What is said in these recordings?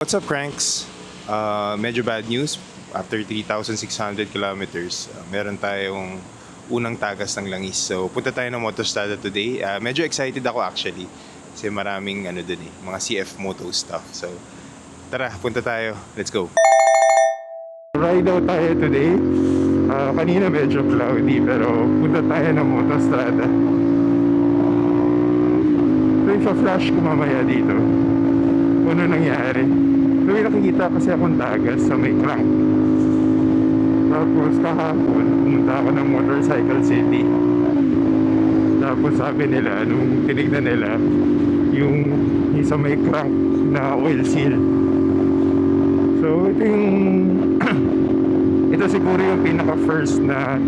What's up, Cranks? Medyo bad news. After 3,600 kilometers, meron tayong unang tagas ng langis. So, punta tayo ng Motostrada today. Medyo excited ako actually. Kasi maraming dun mga CF Moto stuff. So, tara, punta tayo. Let's go. Ride out tayo today. Kanina medyo cloudy pero punta tayo ng Motostrada. So, ipa-flash ko mamaya dito. Ano nangyari? So, may nakikita kasi akong tagas sa may crank. Tapos kahapon, pumunta ako ng Motorcycle City. Tapos sabi nila, nung tinignan nila, yung sa may crank na oil seal. So, ito yung ito siguro yung pinaka-first na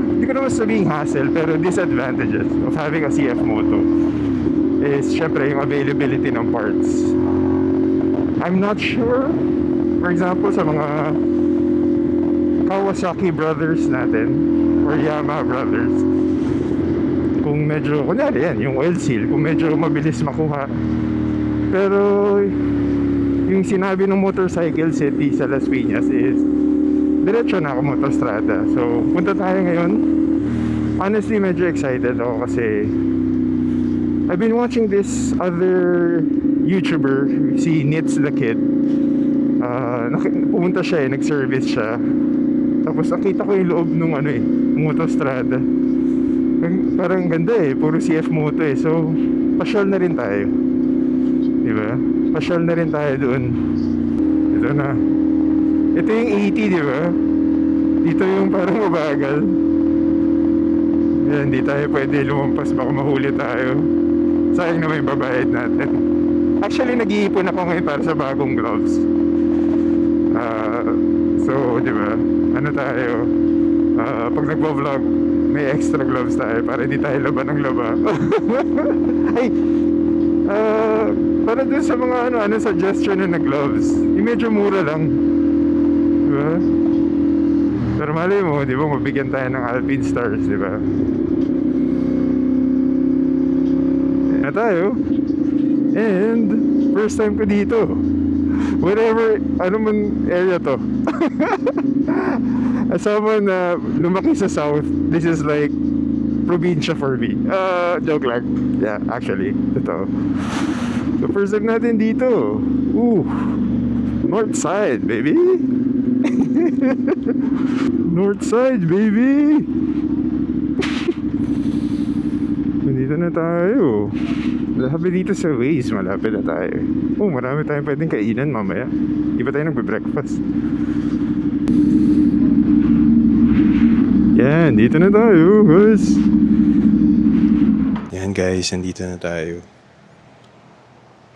hindi ko naman sabihing hassle, pero disadvantages of having a CF Moto is syempre yung availability ng parts. I'm not sure, for example, sa mga Kawasaki brothers natin or Yamaha brothers, kung medyo, kunyari yan, yung oil seal, kung medyo mabilis makuha. Pero yung sinabi ng Motorcycle City sa Las Piñas is diretso na ako Motostrada. So punta tayo ngayon. Honestly, medyo excited ako kasi I've been watching this other YouTuber, si Nits the Kid. Pumunta siya nag-service siya. Tapos nakita ko yung loob nung Motostrada. Parang ganda puro CF Moto So, pasyal na rin tayo. Diba? Pasyal na rin tayo doon. Ito na. Ito yung 80, diba? Dito yung parang mabagal. Yan, hindi tayo pwede lumampas, baka mahuli tayo. Sayang na may babayad natin. Actually, nag-iipon ako ngayon para sa bagong gloves. So, di ba? Ano tayo? Pag nagbo-vlog, may extra gloves tayo para hindi tayo laban ng laba. Ay! Para dun sa mga suggestion na gloves, yung medyo mura lang. Di ba? Pero malay mo, di ba? Mabigyan tayo ng Alpine Stars, di ba? Na tayo. And first time ko dito. Whatever, ano man area to. As someone na lumaki sa South, this is like probinsya for me. Joke lang. Yeah, actually, ito. So first time natin dito. North side, baby. North side, baby. Nandito na tayo. Malapit dito sa Waze, malapit na tayo. Marami tayong pwedeng kainan mamaya. Di ba tayo nagbe-breakfast? Yan, dito na tayo, guys. Yan guys, nandito na tayo.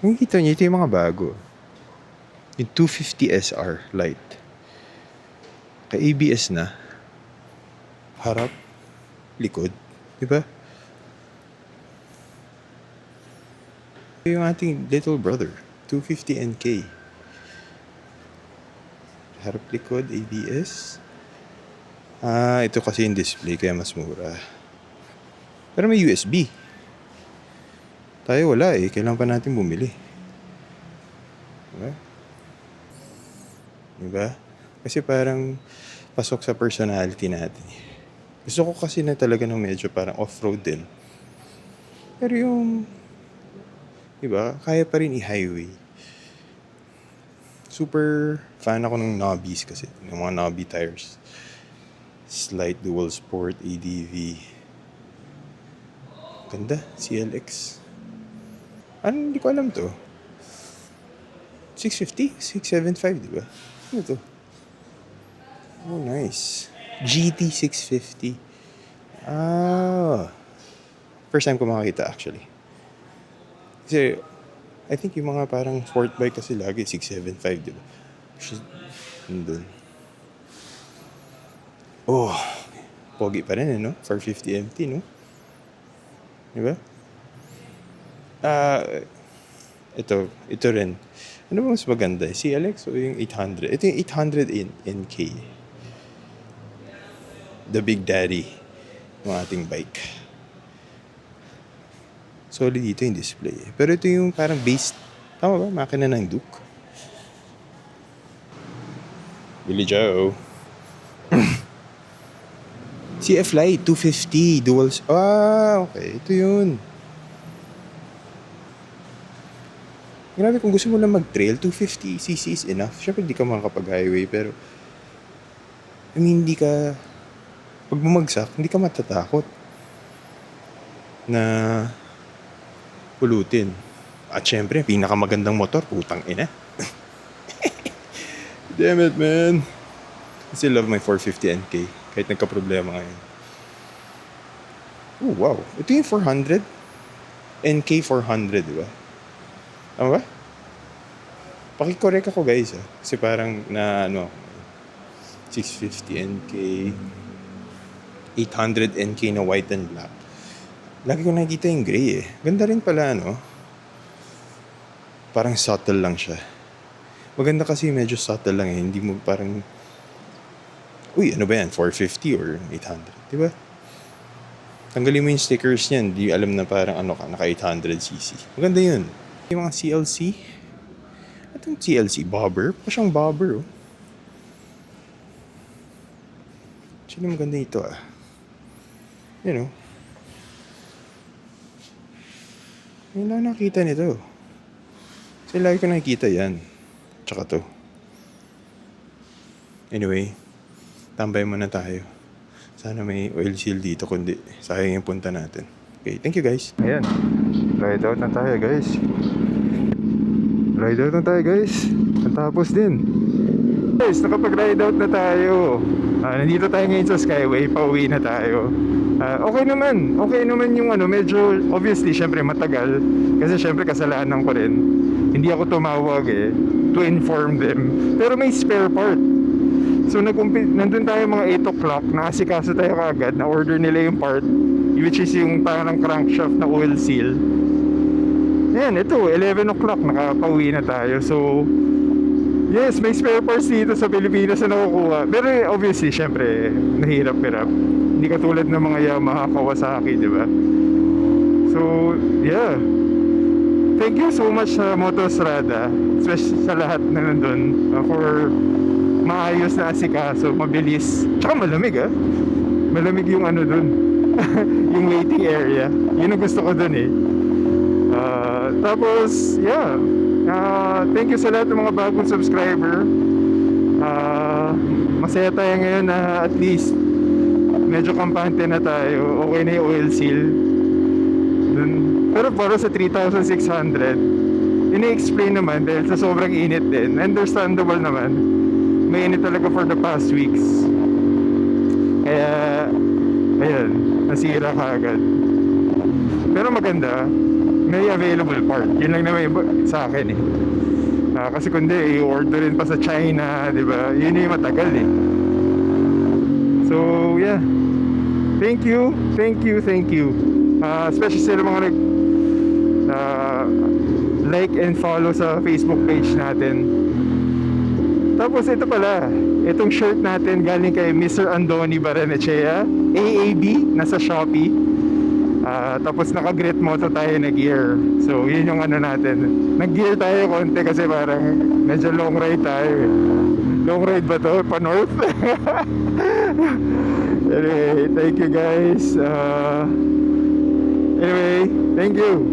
Nakikita niyo, ito yung mga bago. Yung 250 SR Lite. Ka-ABS na. Harap, likod. Diba? Yung ating little brother, 250 NK. Harap, likod, ABS. Ito kasi yung display kaya mas mura. Pero may USB. Tayo wala kailangan pa natin bumili. Diba? Diba? Kasi parang pasok sa personality natin. Gusto ko kasi na talaga ng medyo parang off-road din. Pero yung diba? Kaya pa rin i-highway. Super fan ako ng knobbies kasi. Ng mga knobby tires. Slight dual sport ADV. Ganda. CLX. Hindi ko alam to. 650? 675, diba? Ano to? Oh, nice. GT 650. First time ko makakita actually. Kasi, I think yung mga parang sport bike kasi lagi 675, diba? Nandun. Pogi pa rin, no? 450 MT, no? Diba? Ito rin. Ano ba mas maganda? CLX o yung 800? Ito yung 800 NK. The Big Daddy ng ating bike. Solid dito yung display. Pero ito yung parang base Tama ba? Makina ng Duke. Billy Joe. CF Light 250 dual. Okay. Ito yun. Grabe, kung gusto mo lang mag-trail, 250cc is enough. Siyempre, hindi ka makakapag-highway, pero I mean, hindi ka, pag bumagsak, hindi ka matatakot na pulutin. At syempre, pinakamagandang motor, putang ina. Damn it, man. I still love my 450 NK, kahit nagka-problema ngayon. Oh, wow. Ito yung 400. NK 400, di ba? Tama ba? Pakicorrect ako, guys. Kasi parang na, 650 NK, 800 NK na white and black. Lagi ko nakikita yung gray eh. Ganda rin pala, no? Parang subtle lang siya. Maganda kasi medyo subtle lang eh. Hindi mo parang, uy, ano ba yan? 450 or 800, di ba? Tanggalin mo yung stickers niyan. Di alam na parang naka 800cc. Maganda yun. Yung mga CLC. Itong CLC, bobber. Pa siyang bobber, oh. Actually, maganda ito, ah. You know. Ngayon lang nakita nito. Kasi lagi ko nakikita yan. Tsaka to. Anyway, tambay muna tayo. Sana may oil seal dito, kundi sayang yung punta natin. Okay, thank you guys. Ayan, ride out na tayo guys. Ride out na tayo guys. At tapos din. Guys, nakapag-ride out na tayo. Nandito tayo ngayon sa Skyway. Pauwi na tayo. Okay naman. Okay naman yung medyo obviously syempre matagal. Kasi syempre kasalanan ko rin. Hindi ako tumawag to inform them. Pero may spare part. So nandun tayo mga 8 o'clock. Nakasikaso tayo kagad. Na-order nila yung part, which is yung parang crankshaft na oil seal. Ayan, ito 11 o'clock. Nakapauwi na tayo. So yes, may spare parts dito sa Pilipinas na nakukuha. Pero obviously, syempre, nahirap-hirap. Hindi katulad ng mga Yamaha, Kawasaki, di ba? So, yeah. Thank you so much sa Motostrada, especially sa lahat na nandun, for maayos na asikaso, mabilis. Tsaka malamig, Malamig yung dun. Yung waiting area. Yun ang gusto ko dun, Tapos, yeah. Thank you sa lahat ng mga bagong subscriber. Masaya tayo ngayon na at least medyo kampante na tayo. Okay na yung oil seal dun. Pero para sa 3,600, ini-explain naman dahil sa sobrang init din. Understandable naman. May init talaga for the past weeks. Kaya ayun, nasira kaagad. Pero maganda, may available part. Yun lang naman sa akin kasi kundi i-orderin pa sa China, di ba? Yun yung matagal So yeah, thank you. Especially sa mga like and follow sa Facebook page natin. Tapos ito pala, itong shirt natin galing kay Mr. Andoni Baranechea, AAB, nasa Shopee. Tapos naka-Grit Moto tayo na gear. So yun yung natin. Nag-gear tayo konti kasi parang medyo long ride tayo. Long ride ba to? Pa-north? Anyway, thank you guys. Anyway, thank you.